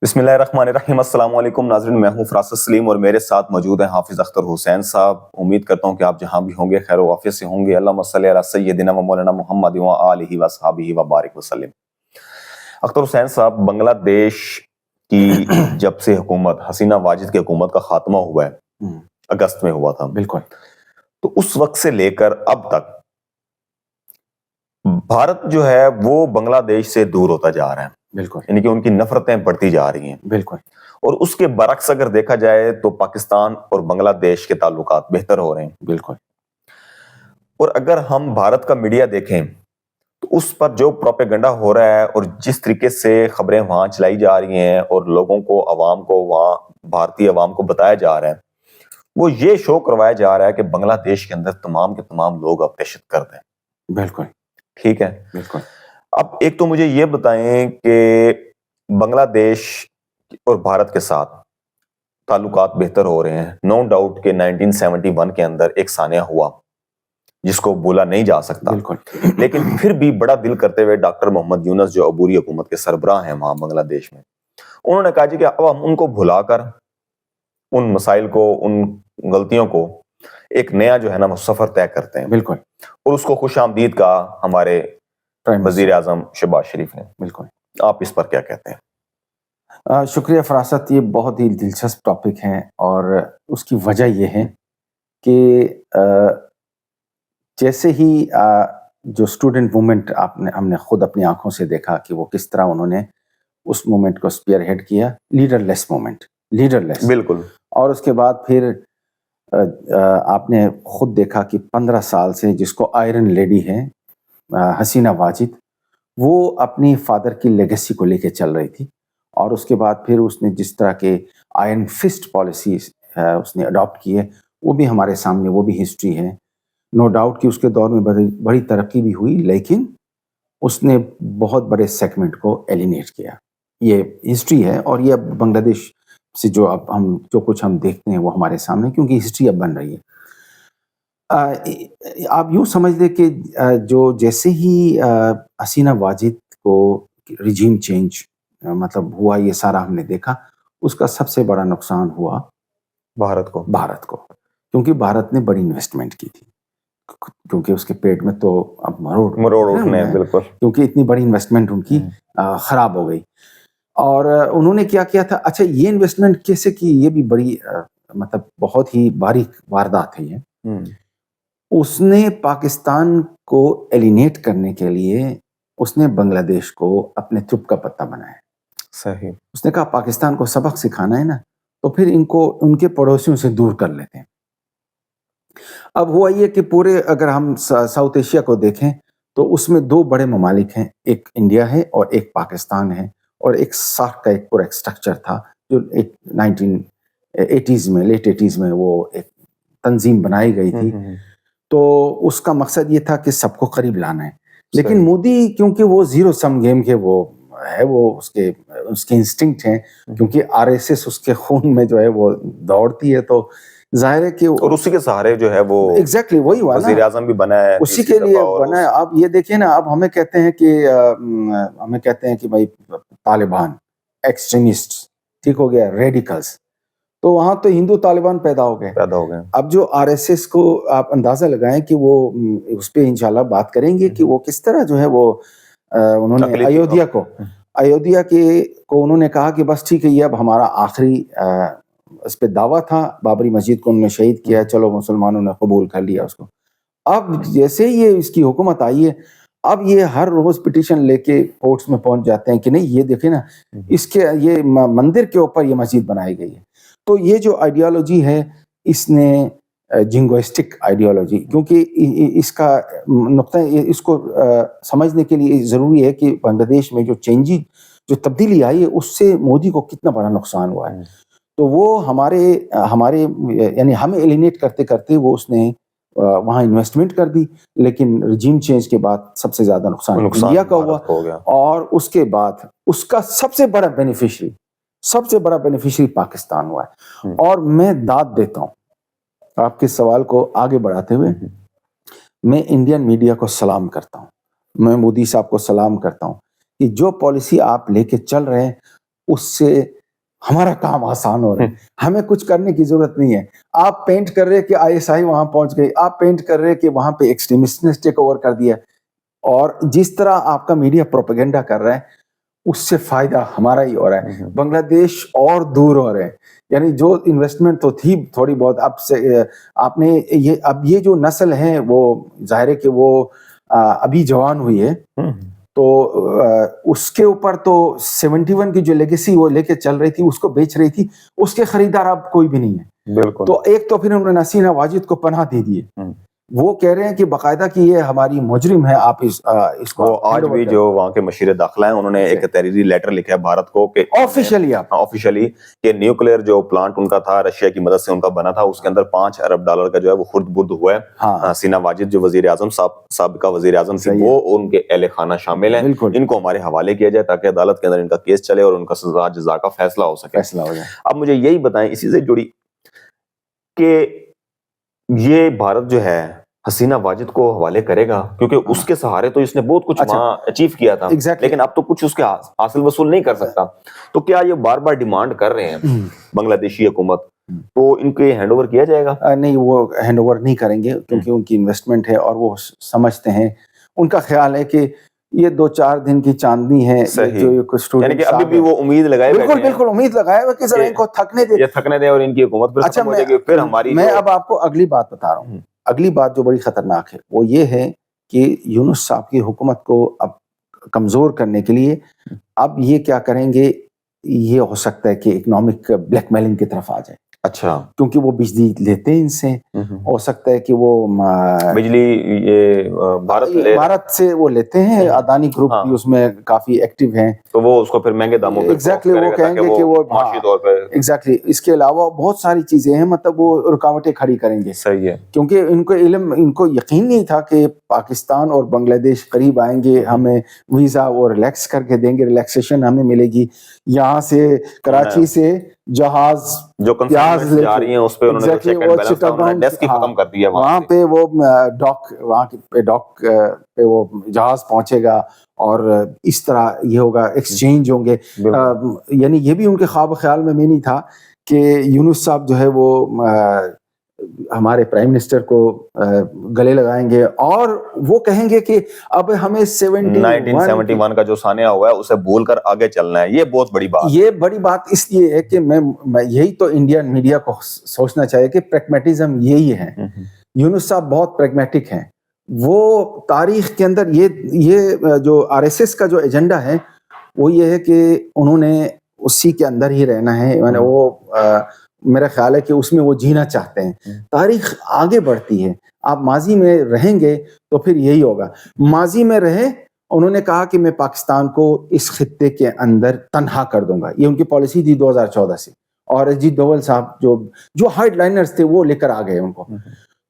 بسم اللہ الرحمن الرحیم۔ السلام علیکم ناظرین، میں ہوں فراست سلیم اور میرے ساتھ موجود ہیں حافظ اختر حسین صاحب۔ امید کرتا ہوں کہ آپ جہاں بھی ہوں گے خیر و عافیت سے ہوں گے۔ اللہم صلی علی سیدنا و مولانا محمد و آلہ و صحابہ و بارک وسلم۔ اختر حسین صاحب، بنگلہ دیش کی جب سے حکومت حسینہ واجد کی حکومت کا خاتمہ ہوا ہے، اگست میں ہوا تھا، بالکل، تو اس وقت سے لے کر اب تک بھارت جو ہے وہ بنگلہ دیش سے دور ہوتا جا رہا ہے، بالکل، یعنی کہ ان کی نفرتیں بڑھتی جا رہی ہیں۔ بالکل، اور اس کے برعکس اگر دیکھا جائے تو پاکستان اور بنگلہ دیش کے تعلقات بہتر ہو رہے ہیں۔ بالکل، اور اگر ہم بھارت کا میڈیا دیکھیں تو اس پر جو پروپیگنڈا ہو رہا ہے اور جس طریقے سے خبریں وہاں چلائی جا رہی ہیں اور لوگوں کو، عوام کو، وہاں بھارتی عوام کو بتایا جا رہا ہے، وہ یہ شو کروایا جا رہا ہے کہ بنگلہ دیش کے اندر تمام کے تمام لوگ اب دہشت گرد ہیں۔ بالکل، ٹھیک ہے، بالکل، اب ایک تو مجھے یہ بتائیں کہ بنگلہ دیش اور بھارت کے ساتھ تعلقات بہتر ہو رہے ہیں، نو ڈاؤٹ کہ 1971 کے اندر ایک سانحہ ہوا جس کو بولا نہیں جا سکتا، بالکل، لیکن پھر بھی بڑا دل کرتے ہوئے ڈاکٹر محمد یونس جو عبوری حکومت کے سربراہ ہیں وہاں بنگلہ دیش میں، انہوں نے کہا جی کہ اب ہم ان کو بھلا کر ان مسائل کو، ان غلطیوں کو ایک نیا جو ہے نا وہ سفر طے کرتے ہیں۔ بالکل، اور اس کو خوش آمدید کہا ہمارے وزیر اعظم شہباز شریف نے۔ بالکل، آپ اس پر کیا کہتے ہیں؟ شکریہ فراست، یہ بہت ہی دلچسپ ٹاپک ہے اور اس کی وجہ یہ ہے کہ جیسے ہی جو اسٹوڈنٹ موومنٹ ہم نے خود اپنی آنکھوں سے دیکھا کہ وہ کس طرح انہوں نے اس موومنٹ کو اسپیئر ہیڈ کیا، لیڈر لیس موومنٹ، لیڈر لیس، بالکل، اور اس کے بعد پھر آپ نے خود دیکھا کہ 15 سال سے جس کو آئرن لیڈی ہے حسینہ واجد، وہ اپنی فادر کی لیگیسی کو لے کے چل رہی تھی، اور اس کے بعد پھر اس نے جس طرح کے آئرن فسٹ پالیسیز اس نے اڈاپٹ کی ہے، وہ بھی ہمارے سامنے، وہ بھی ہسٹری ہے۔ نو ڈاؤٹ کہ اس کے دور میں بڑی ترقی بھی ہوئی، لیکن اس نے بہت بڑے سیگمنٹ کو ایلینیٹ کیا، یہ ہسٹری ہے۔ اور یہ اب بنگلہ دیش سے جو کچھ ہم دیکھتے ہیں وہ ہمارے سامنے، کیونکہ ہسٹری اب بن رہی ہے۔ آپ یوں سمجھ لیں کہ جیسے ہی حسینہ واجد کو ریجیم چینج مطلب ہوا، یہ سارا ہم نے دیکھا، اس کا سب سے بڑا نقصان ہوا بھارت کو، کیونکہ بھارت نے بڑی انویسٹمنٹ کی تھی، کیونکہ اس کے پیٹ میں تو اب مروڑ اٹھنے ہیں، بالکل، کیونکہ اتنی بڑی انویسٹمنٹ ان کی خراب ہو گئی۔ اور انہوں نے کیا کیا تھا، اچھا یہ انویسٹمنٹ کیسے کی، یہ بھی بڑی مطلب بہت ہی باریک واردات ہے یہ۔ اس نے پاکستان کو ایلینیٹ کرنے کے لیے اس نے بنگلہ دیش کو اپنے چپ کا پتہ بنایا۔ صحیح، اس نے کہا پاکستان کو سبق سکھانا ہے نا، تو پھر ان کو ان کے پڑوسیوں سے دور کر لیتے ہیں۔ اب ہوا یہ کہ پورے اگر ہم ساؤتھ ایشیا کو دیکھیں تو اس میں دو بڑے ممالک ہیں، ایک انڈیا ہے اور ایک پاکستان ہے، اور ایک ساکھ کا ایک پورا ایک سٹرکچر تھا جو ایک 1980s میں، لیٹ 80s میں وہ ایک تنظیم بنائی گئی تھی۔ تو اس کا مقصد یہ تھا کہ سب کو قریب لانا ہے، لیکن مودی کیونکہ وہ زیرو سم گیم کے وہ ہے، وہ اس کے انسٹنکٹ ہیں، کیونکہ RSS اس کے خون میں جو ہے وہ دوڑتی ہے، تو ظاہر ہے کہ اور اسی کے سہارے جو ہے وہ ایگزیکٹلی وہی ہوا نا، وزیر اعظم بھی بنا ہے، اسی کے لیے بنا ہے۔ آپ یہ دیکھیں نا، اب ہمیں کہتے ہیں کہ بھائی طالبان ایکسٹریمسٹ، ٹھیک ہو گیا، ریڈیکلز، تو وہاں تو ہندو طالبان پیدا ہو گئے۔ اب جو RSS کو آپ اندازہ لگائیں کہ وہ اس پہ انشاءاللہ بات کریں گے کہ وہ کس طرح جو ہے وہ انہوں نے ایودھیا کو انہوں نے کہا کہ بس ٹھیک ہے، یہ اب ہمارا آخری اس پہ دعویٰ تھا، بابری مسجد کو انہوں نے شہید کیا، چلو مسلمانوں نے قبول کر لیا اس کو۔ اب جیسے یہ اس کی حکومت آئی ہے، اب یہ ہر روز پٹیشن لے کے کورٹس میں پہنچ جاتے ہیں کہ نہیں یہ دیکھیں نا، اس کے یہ مندر کے اوپر یہ مسجد بنائی گئی ہے۔ تو یہ جو آئیڈیالوجی ہے، اس نے جنگوسٹک آئیڈیالوجی، کیونکہ اس کا نقطہ اس کو سمجھنے کے لیے ضروری ہے کہ بنگلہ دیش میں جو تبدیلی آئی ہے، اس سے مودی کو کتنا بڑا نقصان ہوا ہے۔ تو وہ ہمارے یعنی ہمیں ایلینیٹ کرتے کرتے وہ اس نے وہاں انویسٹمنٹ کر دی، لیکن رجیم چینج کے بعد سب سے زیادہ نقصان انڈیا کا ہوا، اور اس کے بعد اس کا سب سے بڑا بینیفیشری پاکستان ہوا ہے۔ اور میں داد دیتا ہوں آپ کے سوال کو آگے بڑھاتے ہوئے، میں انڈین میڈیا کو سلام کرتا ہوں، میں مودی صاحب کو سلام کرتا ہوں کہ جو پالیسی آپ لے کے چل رہے ہیں، اس سے ہمارا کام آسان ہو رہا ہے, ہمیں کچھ کرنے کی ضرورت نہیں ہے. آپ پینٹ کر رہے کہ ISI وہاں پہنچ گئی, آپ پینٹ کر رہے کہ وہاں پہ ایکسٹریمسٹ نے ٹیک اوور کر دیا, اور جس طرح آپ کا میڈیا پروپیگنڈا کر رہا ہے اس سے فائدہ ہمارا ہی ہو رہا ہے. بنگلہ دیش اور دور ہو رہے ہیں, یعنی جو انویسٹمنٹ تو تھی تھوڑی بہت, اب سے آپ نے اب یہ جو نسل ہے وہ ظاہر ہے کہ وہ ابھی جوان ہوئی ہے, تو اس کے اوپر تو 71 کی جو لیگیسی وہ لے کے چل رہی تھی, اس کو بیچ رہی تھی, اس کے خریدار اب کوئی بھی نہیں ہے. بالکل. تو ایک تو پھر انہوں نے حسینہ واجد کو پناہ دے دیے, وہ کہہ رہے ہیں کہ باقاعدہ کہ یہ ہماری مجرم ہے, آپ اس کو. وہ آج بھی جو وہاں کے مشیر داخلہ ہیں انہوں نے ایک تحریری لیٹر لکھا ہے بھارت کو کہ آفیشلی کہ نیوکلیئر جو پلانٹ ان کا تھا رشیا کی مدد سے ان کا بنا تھا, اس کے اندر $5 ارب کا جو ہے وہ خرد برد ہوا ہے. حسینہ واجد جو وزیر اعظم سابقہ وزیر اعظم تھی, وہ ان کے اہل خانہ شامل ہیں. ان کو ہمارے حوالے کیا جائے تاکہ عدالت کے اندر ان کا کیس چلے اور ان کا سزا جزا کا فیصلہ ہو سکے. اب مجھے یہی بتائیں اسی سے جڑی کہ یہ بھارت جو ہے حسینہ واجد کو حوالے کرے گا, کیونکہ اس کے سہارے تو اس نے بہت کچھ وہاں اچیو کیا تھا, لیکن اب تو کچھ اس کے حاصل وصول نہیں کر سکتا. تو کیا یہ بار بار ڈیمانڈ کر رہے ہیں بنگلہ دیشی حکومت, تو ان کے ہینڈ اوور کیا جائے گا؟ نہیں, وہ ہینڈ اوور نہیں کریں گے, کیونکہ ان کی انویسٹمنٹ ہے اور وہ سمجھتے ہیں, ان کا خیال ہے کہ یہ 2-4 دن کی چاندنی ہے. یعنی کہ ابھی بھی وہ امید لگائے بیٹھے ہیں. بالکل امید لگائے ہوئے کہ ذرا ان کو تھکنے دیں اور ان کی حکومت پھر ختم ہو جائے گی. پھر ہماری میں اب آپ کو اگلی بات بتا رہا ہوں, اگلی بات جو بڑی خطرناک ہے وہ یہ ہے کہ یونس صاحب کی حکومت کو اب کمزور کرنے کے لیے اب یہ کیا کریں گے, یہ ہو سکتا ہے کہ اکنامک بلیک میلنگ کی طرف آ جائے. اچھا, کیونکہ وہ بجلی لیتے ہیں ان سے, ہو سکتا ہے کہ وہ بجلی یہ بھارت سے وہ لیتے ہیں, اڈانی گروپ بھی اس میں کافی ایکٹیو ہیں, تو وہ اس کو پھر مہنگے داموں پہ ایگزیکٹلی وہ کہیں گے کہ وہ معاشی طور پہ ایگزیکٹلی. اس کے علاوہ بہت ساری چیزیں ہیں, مطلب وہ رکاوٹیں کھڑی کریں گے. صحیح ہے, کیونکہ ان کو یقین نہیں تھا کہ پاکستان اور بنگلہ دیش قریب آئیں گے, ہمیں ویزا وہ ریلیکس کر کے دیں گے, ریلیکسیشن ہمیں ملے گی. یہاں سے کراچی سے جہاز جو کنسائنمنٹس جا رہی ہیں اس پہ انہوں نے چیک اینڈ بیلنس کا انہوں نے ڈیسک ہی ختم کر دیا. وہاں پہ وہ ڈاک, وہاں پہ ڈاک پہ وہ جہاز پہنچے گا اور اس طرح یہ ہوگا, ایکسچینج ہوں گے. یعنی یہ بھی ان کے خواب خیال میں نہیں تھا کہ یونس صاحب جو ہے وہ ہمارے پرائم منسٹر کو گلے لگائیں گے اور وہ کہیں گے کہ اب ہمیں 1971 کا جو سانحہ ہوا ہے اسے بھول کر آگے چلنا ہے. یہ بہت بڑی بات, یہ بڑی بات اس لیے ہے کہ میں یہی تو انڈین میڈیا کو سوچنا چاہیے کہ پریگمیٹزم یہی ہے. یونس صاحب بہت پریگمیٹک ہیں, وہ تاریخ کے اندر یہ جو RSS کا جو ایجنڈا ہے وہ یہ ہے کہ انہوں نے اسی کے اندر ہی رہنا ہے. یعنی وہ میرا خیال ہے کہ اس میں وہ جینا چاہتے ہیں. تاریخ آگے بڑھتی ہے, آپ ماضی میں رہیں گے تو پھر یہی ہوگا. ماضی میں رہے, انہوں نے کہا کہ میں پاکستان کو اس خطے کے اندر تنہا کر دوں گا, یہ ان کی پالیسی تھی 2014 سے. اور اجیت ڈوبھل صاحب جو ہارڈ لائنرز تھے وہ لے کر آ گئے ان کو.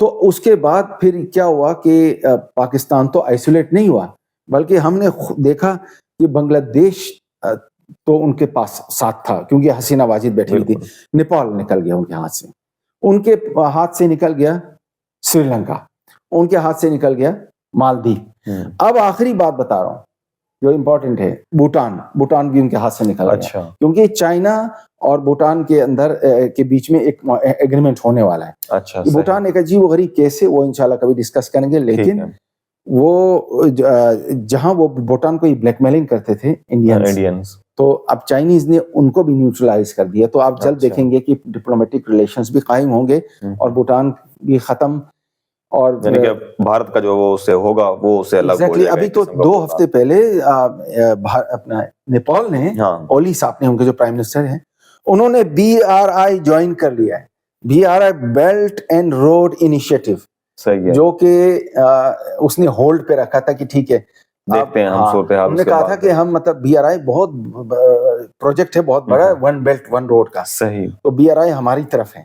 تو اس کے بعد پھر کیا ہوا کہ پاکستان تو آئسولیٹ نہیں ہوا, بلکہ ہم نے دیکھا کہ بنگلہ دیش تو ان کے پاس ساتھ تھا, کیونکہ حسینہ واجد بیٹھی ہوئی تھی. نیپال نکل گیا ان کے ہاتھ سے, ان کے ہاتھ سے نکل گیا سری لنکا, ان کے ہاتھ سے نکل گیا مالدیپ. اب آخری بات بتا رہا ہوں جو امپورٹنٹ ہے, بھوٹان بھی ان کے ہاتھ سے نکل گیا, کیونکہ چائنا اور بھوٹان کے اندر کے بیچ میں ایک ایگریمنٹ ہونے والا ہے. بھوٹان ایک عجیب و غریب کیس ہے, وہ انشاءاللہ کبھی ڈسکس کریں گے. لیکن وہ جہاں وہ بھوٹان کو بلیک میلنگ کرتے تھے انڈینز, تو اب چائنیز نے ان کو بھی نیوٹرلائز کر دیا. تو آپ جلد دیکھیں گے کہ ڈپلومیٹک ریلیشنز بھی قائم ہوں گے اور بھوٹان بھی ختم, اور یعنی کہ بھارت کا جو وہ اس سے ہوگا وہ اس سے الگ ہو جائے گا. ابھی تو 2 ہفتے پہلے اپنا نیپال نے, اولی صاحب نے, ان کے جو پرائم منسٹر ہیں, انہوں نے BRI جوائن کر لیا ہے. BRI belt and road initiative, جو کہ اس نے ہولڈ پہ رکھا تھا کہ ٹھیک ہے دیکھتے ہیں ہم صورتحال. ہم نے کہا تھا کہ ہم مطلب BRI بہت پروجیکٹ ہے, بہت بڑا ہے, 1 بیلٹ 1 روڈ کا. صحیح. تو BRI ہماری طرف ہے,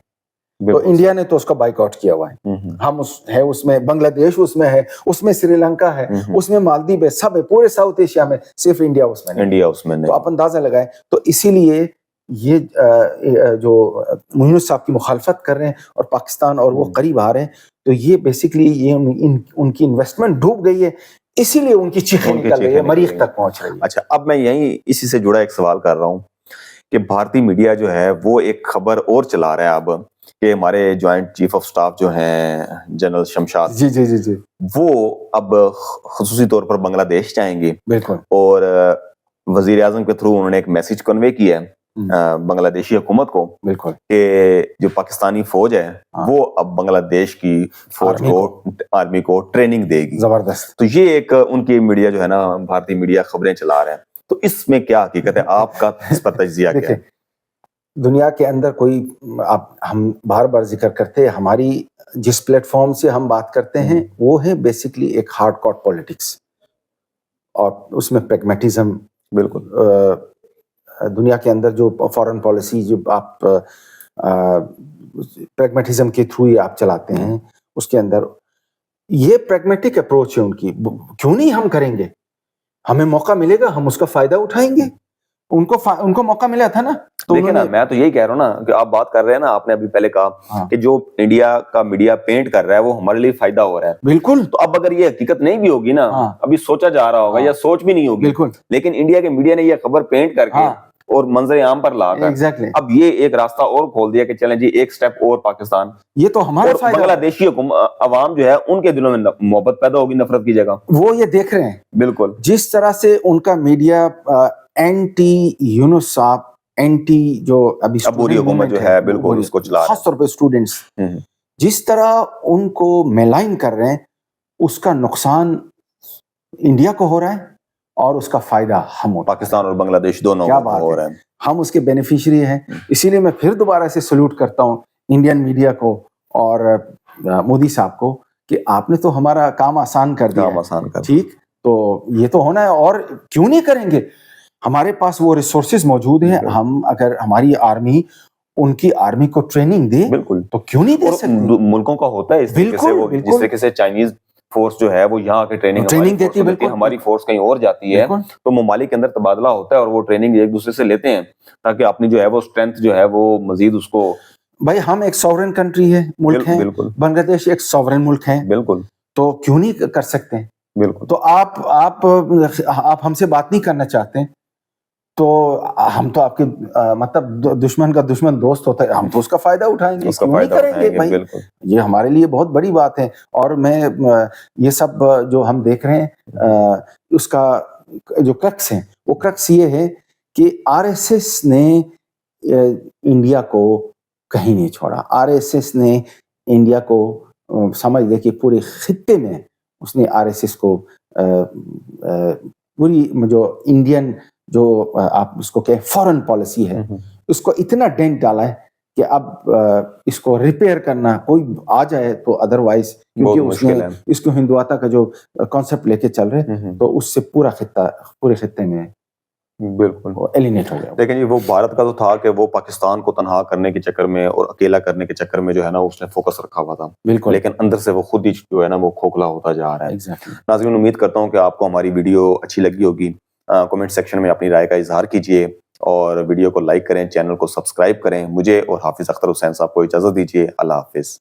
تو انڈیا نے تو اس کا بائیک آؤٹ کیا ہوا ہے. ہم اس میں بنگلہ دیش اس میں ہے, اس میں سری لنکا ہے, اس میں مالدیپ ہے, سب ہے پورے ساؤتھ ایشیا میں, صرف انڈیا اس میں نہیں. تو آپ اندازہ لگائیں. تو اسی لیے یہ جو یونس صاحب کی مخالفت کر رہے ہیں اور پاکستان اور وہ قریب آ رہے ہیں, تو یہ بیسیکلی یہ ان کی انویسٹمنٹ ڈوب گئی ہے, اسی لیے ان کی چیخیں نکل رہی ہے, مریخ تک پہنچ رہی ہے. اچھا, اب میں یہیں اسی سے جڑا ایک سوال کر رہا ہوں کہ بھارتی میڈیا جو ہے وہ ایک خبر اور چلا رہا ہے اب کہ ہمارے جوائنٹ چیف آف سٹاف جو ہیں جنرل شمشاد، جی جی جی جی وہ اب خصوصی طور پر بنگلہ دیش جائیں گے بالکل. اور وزیر اعظم کے تھرو انہوں نے ایک میسج کنوے کیا ہے بنگلہ دیشی حکومت کو بالکل کہ جو پاکستانی فوج ہے وہ اب بنگلہ دیش کی فوج کو آرمی کو ٹریننگ دے گی. زبردست. تو یہ ایک ان کی میڈیا جو ہے نا بھارتی میڈیا خبریں چلا رہے ہیں. تو اس میں کیا حقیقت ہے، آپ کا اس پر تجزیہ کیا ہے؟ دنیا کے اندر کوئی ہم بار بار ذکر کرتے ہیں، ہماری جس پلیٹ فارم سے ہم بات کرتے ہیں وہ ہے بیسکلی ایک ہارڈ کور پولیٹکس، اور اس میں پریگمیٹزم. بالکل. دنیا کے اندر جو فارن پالیسی جو آپ پریگمیٹزم کے تھرو ہی آپ چلاتے ہیں، اس کے اندر یہ پریگمیٹک اپروچ ہے ان کی. کیوں نہیں ہم کریں گے، ہمیں موقع ملے گا ہم اس کا فائدہ اٹھائیں گے. ان کو موقع ملا تھا نا. دیکھیں نا، میں تو یہی کہہ رہا ہوں نا کہ آپ بات کر رہے ہیں نا، آپ نے ابھی پہلے کہا کہ جو انڈیا کا میڈیا پینٹ کر رہا ہے وہ ہمارے لیے فائدہ ہو رہا ہے. بالکل. تو اب اگر یہ حقیقت نہیں بھی ہوگی نا، ابھی سوچا جا رہا ہوگا یا سوچ بھی نہیں ہوگی، بالکل، لیکن انڈیا کے میڈیا نے یہ خبر پینٹ کر کے اور منظر عام پر لا کر اب یہ ایک راستہ اور کھول دیا کہ چلیں جی ایک سٹیپ اور پاکستان، یہ تو ہمارا فائدہ. بنگلہ دیشی عوام جو ہے ان کے دلوں میں محبت پیدا ہوگی نفرت کی جگہ. وہ یہ دیکھ رہے ہیں. بالکل. جس طرح سے ان کا میڈیا اینٹی یونیساف، اینٹی جو ابھی عبوری حکومت جو ہے بالکل اس کو چلا رہا ہے، خاص طور پہ اسٹوڈنٹس جس طرح ان کو میلائن کر رہے ہیں، اس کا نقصان انڈیا کو ہو رہا ہے اور اس کا فائدہ ہم پاکستان اور بنگلہ دیش دونوں کو ہو رہا ہے. ہم اس کے بینیفیشری ہیں. اسی لیے میں پھر دوبارہ سے سلوٹ کرتا ہوں انڈین میڈیا کو اور مودی صاحب کو کہ آپ نے تو ہمارا کام آسان کر دیا. ٹھیک، تو یہ تو ہونا ہے، اور کیوں نہیں کریں گے. ہمارے پاس وہ ریسورسز موجود ہیں. ہم اگر ہماری آرمی ان کی آرمی کو ٹریننگ دے بالکل تو کیوں نہیں دے سکتے. ملکوں کا ہوتا ہے اس طریقے سے، وہ جس طریقے سے چائنیز فورس جو ہے وہ یہاں کے ٹریننگ دیتی ہے، ہماری فورس کہیں اور جاتی ہے تو ممالک کے اندر تبادلہ ہوتا ہے اور وہ ٹریننگ ایک دوسرے سے لیتے ہیں تاکہ اپنی جو ہے وہ اسٹرینتھ جو ہے وہ مزید اس کو. بھائی ہم ایک سوورن کنٹری ہے، ملک ہے، بنگلہ دیش ایک سوورن ملک ہے، بالکل، تو کیوں نہیں کر سکتے. بالکل. تو آپ ہم سے بات نہیں کرنا چاہتے تو ہم تو آپ کے مطلب دشمن کا دشمن دوست ہوتا ہے، ہم تو اس کا فائدہ اٹھائیں گے. کیوں نہیں کریں گے بھائی، یہ ہمارے لیے بہت بڑی بات ہے. اور میں یہ سب جو ہم دیکھ رہے ہیں اس کا جو کرکس ہے وہ کرکس یہ ہے کہ آر ایس ایس نے انڈیا کو کہیں نہیں چھوڑا. آر ایس ایس نے انڈیا کو سمجھ لے کہ پورے خطے میں اس نے آر ایس ایس کو پوری جو انڈین جو آپ اس کو کہیں فورن پالیسی ہے اس کو اتنا ڈینٹ ڈالا ہے کہ اب اس کو ریپیئر کرنا کوئی آ جائے تو ادروائز، کیونکہ اس نے اس کو ہندوتا کا جو کانسیپٹ لے کے چل رہے تو اس سے پورا خطہ پورے خطے میں بالکل ایلینیٹ ہو گیا. لیکن یہ وہ بھارت کا تو تھا کہ وہ پاکستان کو تنہا کرنے کے چکر میں اور اکیلا کرنے کے چکر میں جو ہے نا اس نے فوکس رکھا ہوا تھا. بالکل. لیکن اندر سے وہ خود ہی جو ہے نا وہ کھوکھلا ہوتا جا رہا ہے. ناظرین، امید کرتا ہوں کہ آپ کو ہماری ویڈیو اچھی لگی ہوگی. کمنٹ سیکشن میں اپنی رائے کا اظہار کیجیے اور ویڈیو کو لائک کریں، چینل کو سبسکرائب کریں. مجھے اور حافظ اختر حسین صاحب کو اجازت دیجیے. اللہ حافظ.